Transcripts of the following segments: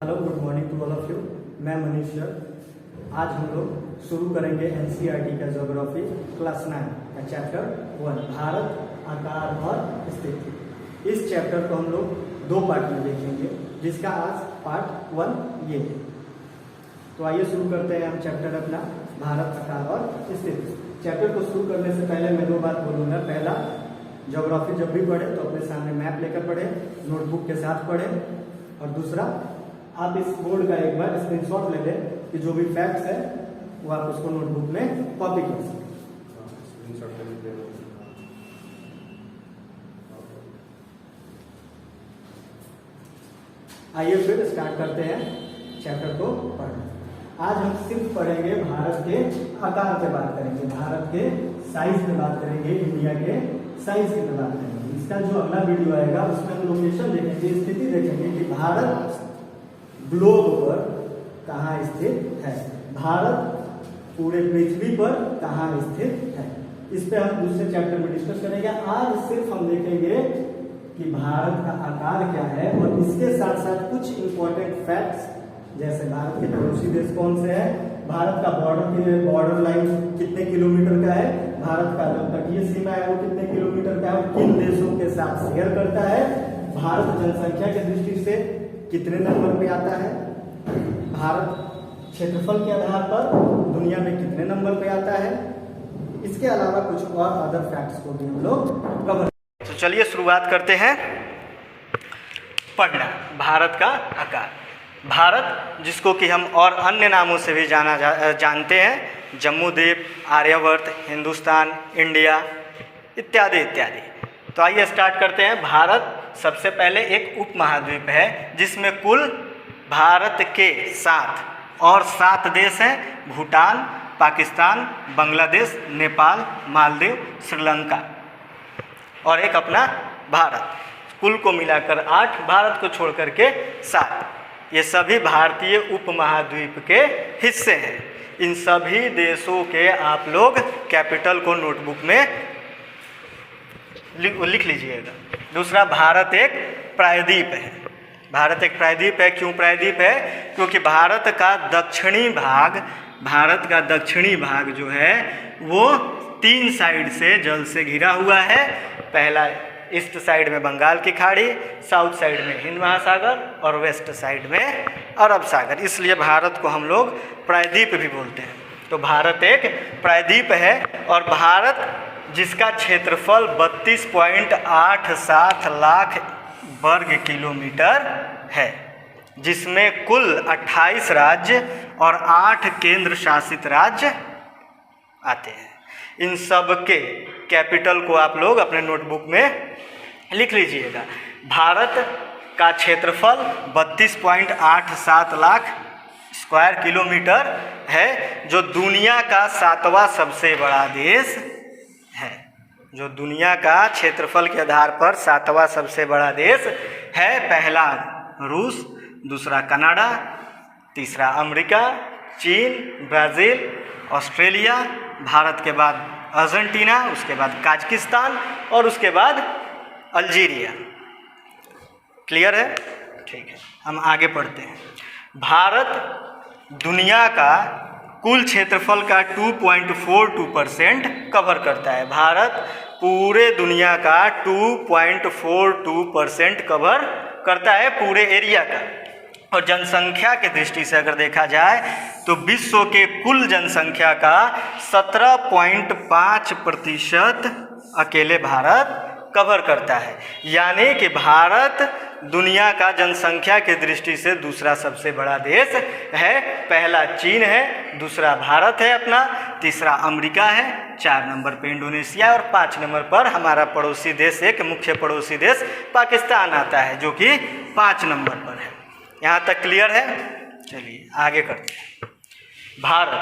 Hello, good morning to all of you. मैं Manish sir. आज हम लोग शुरू करेंगे एनसीईआरटी का ज्योग्राफी क्लास 9 का चैप्टर 1 भारत, आकार और स्थिति। इस चैप्टर को हम लोग दो पार्ट में देखेंगे, जिसका आज पार्ट 1 ये है। तो आइए शुरू करते हैं हम चैप्टर अपना भारत, आकार और स्थिति। चैप्टर को शुरू करने से पहले मैं दो बात बोलूँगा। पहला, ज्योग्राफी जब भी पढ़े तो अपने सामने मैप लेकर पढ़े, नोटबुक के साथ पढ़े। और दूसरा, आप इस बोर्ड का एक बार स्क्रीनशॉट ले लें कि जो भी फैक्ट्स है वो आप उसको नोटबुक में कॉपी कर सकें। आइए फिर स्टार्ट करते हैं चैप्टर को पढ़ना। आज हम सिर्फ पढ़ेंगे भारत के आकार पे बात करेंगे, भारत के साइज पे बात करेंगे, इंडिया के साइज पे बात करेंगे। इसका जो अगला वीडियो आएगा उसमें हम लोकेशन देखेंगे, स्थिति देखेंगे कि भारत ग्लोब पर कहाँ स्थित है, भारत पूरे पृथ्वी पर कहाँ स्थित है। इस पे हम दूसरे चैप्टर में डिस्कस करेंगे। आज सिर्फ हम देखेंगे कि भारत का आकार क्या है और इसके साथ साथ कुछ इंपॉर्टेंट फैक्ट्स, जैसे भारत के पड़ोसी देश कौन से हैं, भारत का बॉर्डर लाइन कितने किलोमीटर का है, भारत का जो तटीय सीमा है वो कितने किलोमीटर का है, किन देशों के साथ शेयर करता है, भारत जनसंख्या की दृष्टि से कितने नंबर पे आता है, भारत क्षेत्रफल के आधार पर दुनिया में कितने नंबर पे आता है। इसके अलावा कुछ और अदर फैक्ट्स को भी हम लोग कवर। तो चलिए शुरुआत करते हैं पढ़ना। भारत का आकार। भारत, जिसको कि हम और अन्य नामों से भी जानते हैं, जम्मू द्वीप, आर्यवर्त, हिंदुस्तान, इंडिया इत्यादि इत्यादि। तो आइए स्टार्ट करते हैं। भारत सबसे पहले एक उपमहाद्वीप है जिसमें कुल भारत के 7 और 7 देश हैं, भूटान, पाकिस्तान, बांग्लादेश, नेपाल, मालदीव, श्रीलंका और एक अपना भारत। कुल को मिलाकर 8, भारत को छोड़ करके 7। ये सभी भारतीय उपमहाद्वीप के हिस्से हैं। इन सभी देशों के आप लोग कैपिटल को नोटबुक में लिख लीजिएगा। दूसरा, भारत एक प्रायद्वीप है। भारत एक प्रायद्वीप है। क्यों प्रायद्वीप है? क्योंकि भारत का दक्षिणी भाग जो है वो 3 साइड से जल से घिरा हुआ है। पहला, ईस्ट साइड में बंगाल की खाड़ी, साउथ साइड में हिंद महासागर और वेस्ट साइड में अरब सागर। इसलिए भारत को हम लोग प्रायद्वीप भी बोलते हैं। तो भारत एक प्रायद्वीप है और भारत, जिसका क्षेत्रफल 32.87 लाख वर्ग किलोमीटर है, जिसमें कुल 28 राज्य और 8 केंद्र शासित राज्य आते हैं। इन सब के कैपिटल को आप लोग अपने नोटबुक में लिख लीजिएगा। भारत का क्षेत्रफल 32.87 लाख स्क्वायर किलोमीटर है, जो दुनिया का 7वां सबसे बड़ा देश है। जो दुनिया का क्षेत्रफल के आधार पर 7वां सबसे बड़ा देश है। पहला रूस, दूसरा कनाडा, तीसरा अमेरिका, चीन, ब्राज़ील, ऑस्ट्रेलिया, भारत के बाद अर्जेंटीना, उसके बाद काजाकिस्तान और उसके बाद अल्जीरिया। क्लियर है? ठीक है, हम आगे पढ़ते हैं। भारत दुनिया का कुल क्षेत्रफल का 2.42% कवर करता है। भारत पूरे दुनिया का 2.42% कवर करता है, पूरे एरिया का। और जनसंख्या की दृष्टि से अगर देखा जाए तो विश्व के कुल जनसंख्या का 17.5% अकेले भारत कवर करता है। यानी कि भारत दुनिया का जनसंख्या की दृष्टि से दूसरा सबसे बड़ा देश है। पहला चीन है, दूसरा भारत है अपना, तीसरा अमेरिका है, 4 नंबर पे इंडोनेशिया और 5 नंबर पर हमारा पड़ोसी देश, एक मुख्य पड़ोसी देश पाकिस्तान आता है, जो कि 5 नंबर पर है। यहाँ तक क्लियर है? चलिए आगे करते हैं। भारत,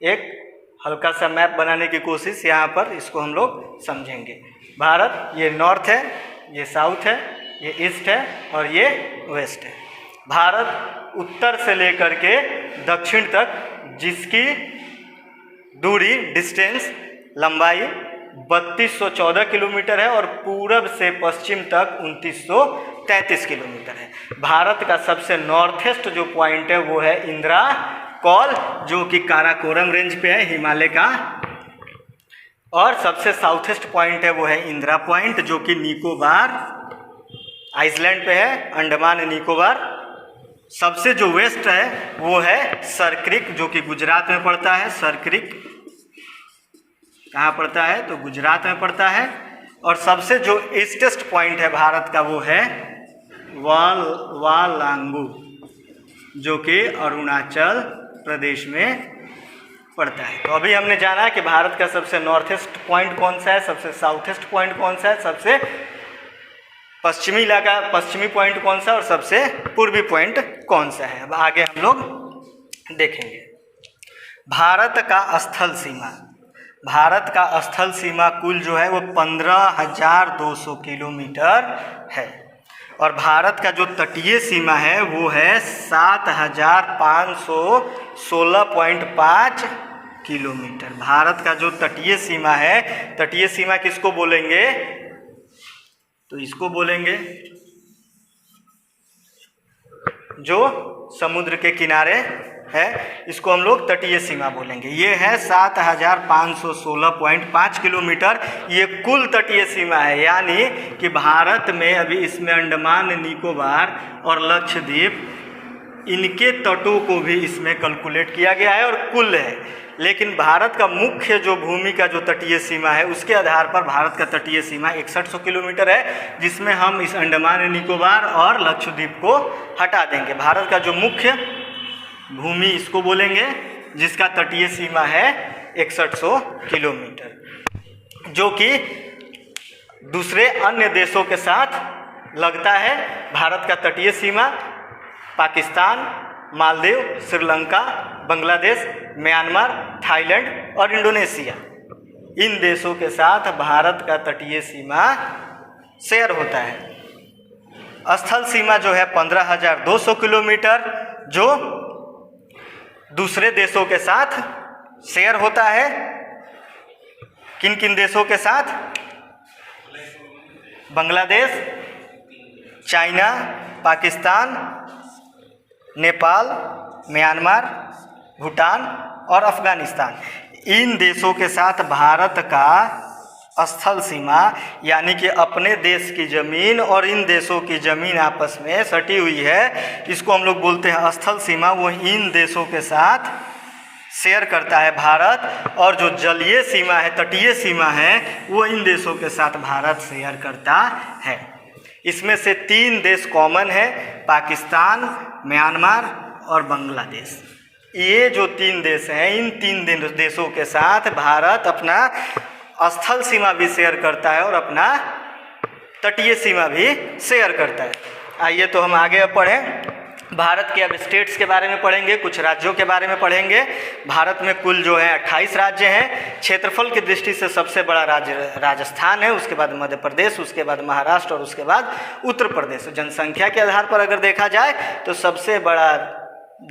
एक हल्का सा मैप बनाने की कोशिश यहाँ पर, इसको हम लोग समझेंगे। भारत, ये नॉर्थ है, ये साउथ है, ये ईस्ट है और ये वेस्ट है। भारत उत्तर से लेकर के दक्षिण तक, जिसकी दूरी, डिस्टेंस, लंबाई 3214 किलोमीटर है और पूरब से पश्चिम तक 2900 33 किलोमीटर है। भारत का सबसे नॉर्थेस्ट जो पॉइंट है वो है इंदिरा कॉल, जो कि काराकोरम रेंज पे है, हिमालय का। और सबसे साउथेस्ट पॉइंट है वो है इंदिरा पॉइंट, जो कि निकोबार आइसलैंड पे है, अंडमान निकोबार। सबसे जो वेस्ट है वो है सरक्रिक, जो कि गुजरात में पड़ता है। सरक्रिक कहाँ पड़ता है? तो गुजरात में पड़ता है। और सबसे जो ईस्टेस्ट पॉइंट है भारत का वो है वालांगू, जो कि अरुणाचल प्रदेश में पड़ता है। तो अभी हमने जाना कि भारत का सबसे नॉर्थेस्ट पॉइंट कौन सा है, सबसे साउथेस्ट पॉइंट कौन सा है, सबसे पश्चिमी इलाका पश्चिमी पॉइंट कौन सा और सबसे पूर्वी पॉइंट कौन सा है। अब आगे हम लोग देखेंगे। भारत का स्थल सीमा, भारत का स्थल सीमा कुल जो है वो 15,200 किलोमीटर है। और भारत का जो तटीय सीमा है वो है 7,516.5 किलोमीटर। भारत का जो तटीय सीमा है, तटीय सीमा किसको बोलेंगे? तो इसको बोलेंगे जो समुद्र के किनारे है, इसको हम लोग तटीय सीमा बोलेंगे। ये है 7,516.5 किलोमीटर, ये कुल तटीय सीमा है। यानी कि भारत में अभी इसमें अंडमान निकोबार और लक्षद्वीप, इनके तटों को भी इसमें कैलकुलेट किया गया है और कुल है। लेकिन भारत का मुख्य जो भूमि का जो तटीय सीमा है, उसके आधार पर भारत का तटीय सीमा 6100 किलोमीटर है, जिसमें हम इस अंडमान निकोबार और लक्षद्वीप को हटा देंगे। भारत का जो मुख्य भूमि इसको बोलेंगे, जिसका तटीय सीमा है 6100 किलोमीटर, जो कि दूसरे अन्य देशों के साथ लगता है। भारत का तटीय सीमा पाकिस्तान, मालदीव, श्रीलंका, बांग्लादेश, म्यांमार, थाईलैंड और इंडोनेशिया, इन देशों के साथ भारत का तटीय सीमा शेयर होता है। स्थल सीमा जो है 15,200 किलोमीटर, जो दूसरे देशों के साथ शेयर होता है। किन किन देशों के साथ? बांग्लादेश, चाइना, पाकिस्तान, नेपाल, म्यांमार, भूटान और अफगानिस्तान, इन देशों के साथ भारत का स्थल सीमा, यानी कि अपने देश की ज़मीन और इन देशों की ज़मीन आपस में सटी हुई है, इसको हम लोग बोलते हैं स्थल सीमा। वो इन देशों के साथ शेयर करता है भारत। और जो जलीय सीमा है, तटीय सीमा है, वो इन देशों के साथ भारत शेयर करता है। इसमें से 3 देश कॉमन है, पाकिस्तान, म्यांमार और बांग्लादेश। ये जो 3 देश हैं, इन 3 देशों के साथ भारत अपना स्थल सीमा भी शेयर करता है और अपना तटीय सीमा भी शेयर करता है। आइए तो हम आगे पढ़ें। भारत के अब स्टेट्स के बारे में पढ़ेंगे, कुछ राज्यों के बारे में पढ़ेंगे। भारत में कुल जो है 28 राज्य हैं। क्षेत्रफल की दृष्टि से सबसे बड़ा राज्य राजस्थान है, उसके बाद मध्य प्रदेश, उसके बाद महाराष्ट्र और उसके बाद उत्तर प्रदेश। जनसंख्या के आधार पर अगर देखा जाए तो सबसे बड़ा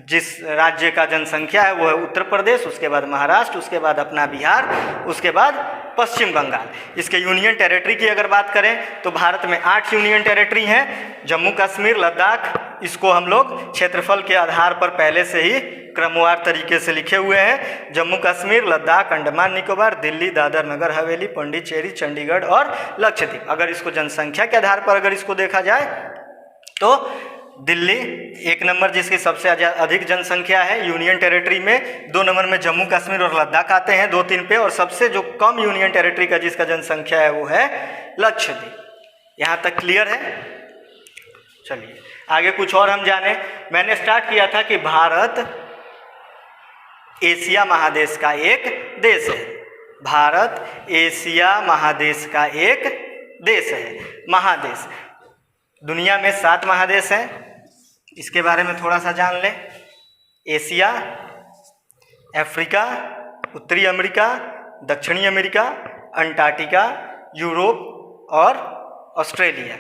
जिस राज्य का जनसंख्या है वो है उत्तर प्रदेश, उसके बाद महाराष्ट्र, उसके बाद अपना बिहार, उसके बाद पश्चिम बंगाल। इसके यूनियन टेरिटरी की अगर बात करें तो भारत में 8 यूनियन टेरिटरी हैं। जम्मू कश्मीर, लद्दाख, इसको हम लोग क्षेत्रफल के आधार पर पहले से ही क्रमवार तरीके से लिखे हुए हैं। जम्मू कश्मीर, लद्दाख, अंडमान निकोबार, दिल्ली, दादर नगर हवेली, पुडुचेरी, चंडीगढ़ और लक्षद्वीप। अगर इसको जनसंख्या के आधार पर अगर इसको देखा जाए तो दिल्ली 1 नंबर, जिसकी सबसे अधिक जनसंख्या है यूनियन टेरिटरी में। 2 नंबर में जम्मू कश्मीर और लद्दाख आते हैं 2-3 पे। और सबसे जो कम यूनियन टेरिटरी का जिसका जनसंख्या है वो है लक्षद्वीप। यहाँ तक क्लियर है? चलिए आगे कुछ और हम जाने। मैंने स्टार्ट किया था कि भारत एशिया महादेश का एक देश है। भारत एशिया महादेश का एक देश है। महादेश, दुनिया में 7 महादेश हैं, इसके बारे में थोड़ा सा जान लें। एशिया, अफ्रीका, उत्तरी अमेरिका, दक्षिणी अमेरिका, अंटार्कटिका, यूरोप और ऑस्ट्रेलिया,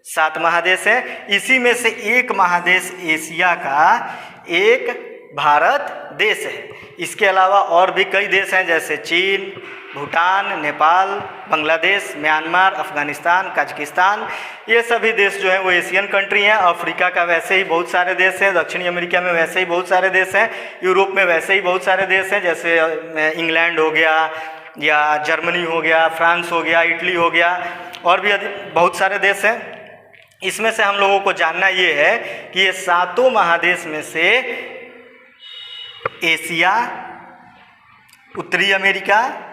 7 महादेश हैं। इसी में से एक महादेश एशिया का एक भारत देश है। इसके अलावा और भी कई देश हैं, जैसे चीन, भूटान, नेपाल, बांग्लादेश, म्यांमार, अफ़गानिस्तान, कजाकिस्तान, ये सभी देश जो हैं वो एशियन कंट्री हैं। अफ्रीका का वैसे ही बहुत सारे देश हैं, दक्षिणी अमेरिका में वैसे ही बहुत सारे देश हैं, यूरोप में वैसे ही बहुत सारे देश हैं, जैसे इंग्लैंड हो गया या जर्मनी हो गया, फ्रांस हो गया, इटली हो गया, और भी बहुत सारे देश हैं। इसमें से हम लोगों को जानना ये है कि ये सातों महादेश में से एशिया, उत्तरी अमेरिका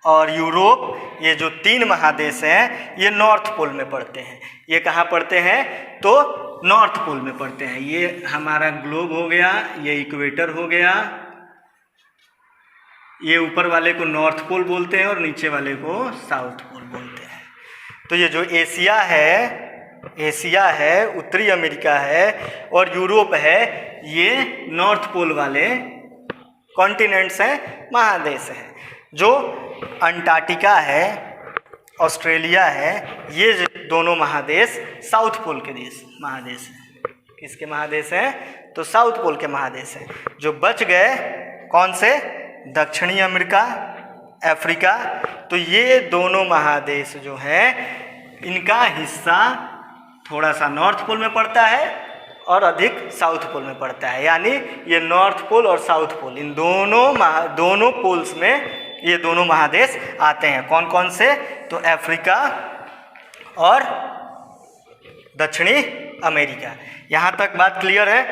और यूरोप, ये जो 3 महादेश हैं ये नॉर्थ पोल में पड़ते हैं। ये कहाँ पड़ते हैं? तो नॉर्थ पोल में पड़ते हैं। ये हमारा ग्लोब हो गया, ये इक्वेटर हो गया, ये ऊपर वाले को नॉर्थ पोल बोलते हैं और नीचे वाले को साउथ पोल बोलते हैं। तो ये जो एशिया है, उत्तरी अमेरिका है और यूरोप है, ये नॉर्थ पोल वाले कॉन्टिनेंट्स हैं, महादेश हैं। जो अंटार्कटिका है, ऑस्ट्रेलिया है, ये दोनों महादेश साउथ पोल के महादेश हैं। किसके महादेश हैं? तो साउथ पोल के महादेश हैं। जो बच गए कौन से? दक्षिणी अमेरिका, अफ्रीका। तो ये दोनों महादेश जो हैं इनका हिस्सा थोड़ा सा नॉर्थ पोल में पड़ता है और अधिक साउथ पोल में पड़ता है। यानी ये नॉर्थ पोल और साउथ पोल, इन दोनों पोल्स में ये दोनों महादेश आते हैं। कौन कौन से? तो अफ्रीका और दक्षिणी अमेरिका। यहाँ तक बात क्लियर है?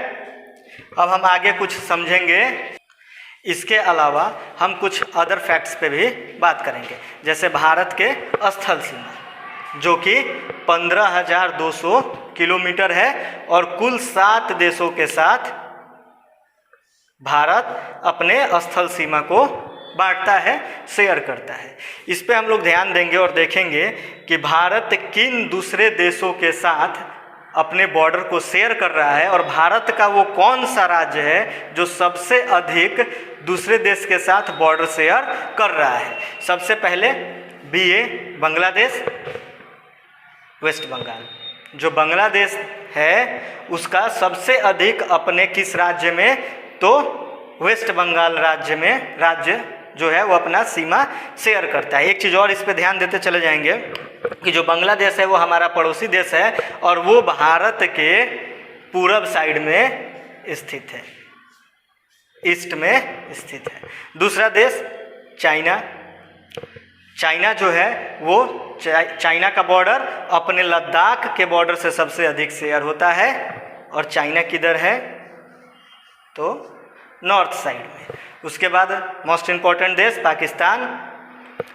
अब हम आगे कुछ समझेंगे। इसके अलावा हम कुछ अदर फैक्ट्स पे भी बात करेंगे, जैसे भारत के स्थल सीमा जो कि 15,200 किलोमीटर है और कुल 7 देशों के साथ भारत अपने स्थल सीमा को बांटता है, शेयर करता है। इस पे हम लोग ध्यान देंगे और देखेंगे कि भारत किन दूसरे देशों के साथ अपने बॉर्डर को शेयर कर रहा है और भारत का वो कौन सा राज्य है जो सबसे अधिक दूसरे देश के साथ बॉर्डर शेयर कर रहा है। सबसे पहले BA बांग्लादेश, वेस्ट बंगाल। जो बांग्लादेश है उसका सबसे अधिक अपने किस राज्य में? तो वेस्ट बंगाल राज्य जो है वो अपना सीमा शेयर करता है। एक चीज़ और इस पे ध्यान देते चले जाएंगे कि जो बांग्लादेश है वो हमारा पड़ोसी देश है और वो भारत के पूरब साइड में स्थित है, ईस्ट में स्थित है। दूसरा देश चाइना जो है वो चाइना का बॉर्डर अपने लद्दाख के बॉर्डर से सबसे अधिक शेयर होता है और चाइना किधर है? तो नॉर्थ साइड में। उसके बाद मोस्ट इम्पॉर्टेंट देश पाकिस्तान,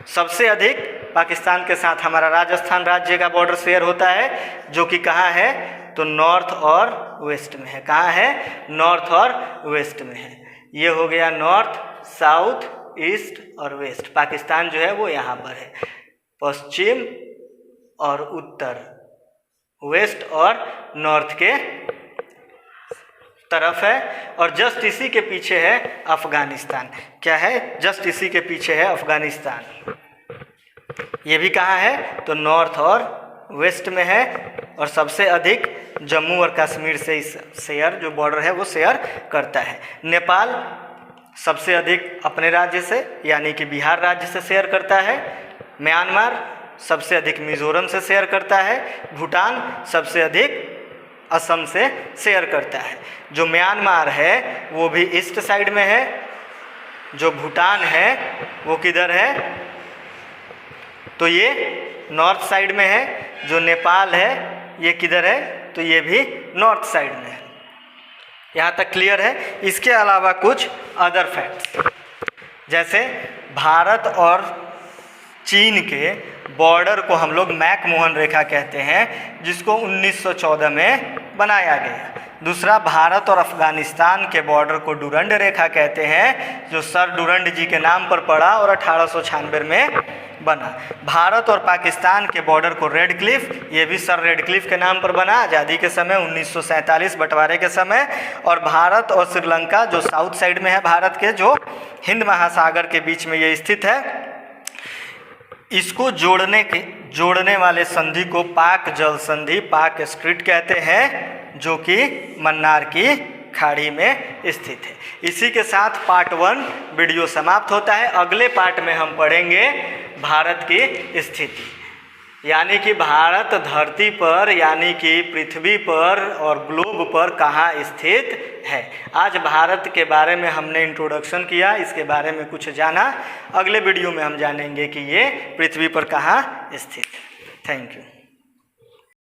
सबसे अधिक पाकिस्तान के साथ हमारा राजस्थान राज्य का बॉर्डर शेयर होता है जो कि कहाँ है? तो नॉर्थ और वेस्ट में है। कहाँ है? नॉर्थ और वेस्ट में है। ये हो गया नॉर्थ, साउथ, ईस्ट और वेस्ट। पाकिस्तान जो है वो यहाँ पर है, पश्चिम और उत्तर, वेस्ट और नॉर्थ के तरफ है। और जस्ट इसी के पीछे है अफगानिस्तान। क्या है? जस्ट इसी के पीछे है अफगानिस्तान। ये भी कहाँ है? तो नॉर्थ और वेस्ट में है और सबसे अधिक जम्मू और कश्मीर से इस शेयर जो बॉर्डर है वो शेयर करता है। नेपाल सबसे अधिक अपने राज्य से यानी कि बिहार राज्य से शेयर करता है। म्यांमार सबसे अधिक मिजोरम से शेयर करता है। भूटान सबसे अधिक असम से शेयर करता है। जो म्यांमार है वो भी ईस्ट साइड में है, जो भूटान है वो किधर है? तो ये नॉर्थ साइड में है। जो नेपाल है ये किधर है? तो ये भी नॉर्थ साइड में है। यहाँ तक क्लियर है? इसके अलावा कुछ अदर फैक्ट्स, जैसे भारत और चीन के बॉर्डर को हम लोग मैकमोहन रेखा कहते हैं, जिसको 1914 में बनाया गया। दूसरा, भारत और अफगानिस्तान के बॉर्डर को डुरंड रेखा कहते हैं, जो सर डुरंड जी के नाम पर पड़ा और 1896 में बना। भारत और पाकिस्तान के बॉर्डर को रेड क्लिफ, ये भी सर रेड क्लिफ के नाम पर बना आज़ादी के समय 1947 बंटवारे के समय। और भारत और श्रीलंका जो साउथ साइड में है भारत के, जो हिंद महासागर के बीच में ये स्थित है, इसको जोड़ने वाले संधि को पाक जल संधि, पाक स्ट्रीट कहते हैं, जो कि मन्नार की खाड़ी में स्थित है। इसी के साथ पार्ट 1 वीडियो समाप्त होता है। अगले पार्ट में हम पढ़ेंगे भारत की स्थिति, यानी कि भारत धरती पर यानी कि पृथ्वी पर और ग्लोब पर कहाँ स्थित है। आज भारत के बारे में हमने इंट्रोडक्शन किया, इसके बारे में कुछ जाना। अगले वीडियो में हम जानेंगे कि ये पृथ्वी पर कहाँ स्थित है। Thank you.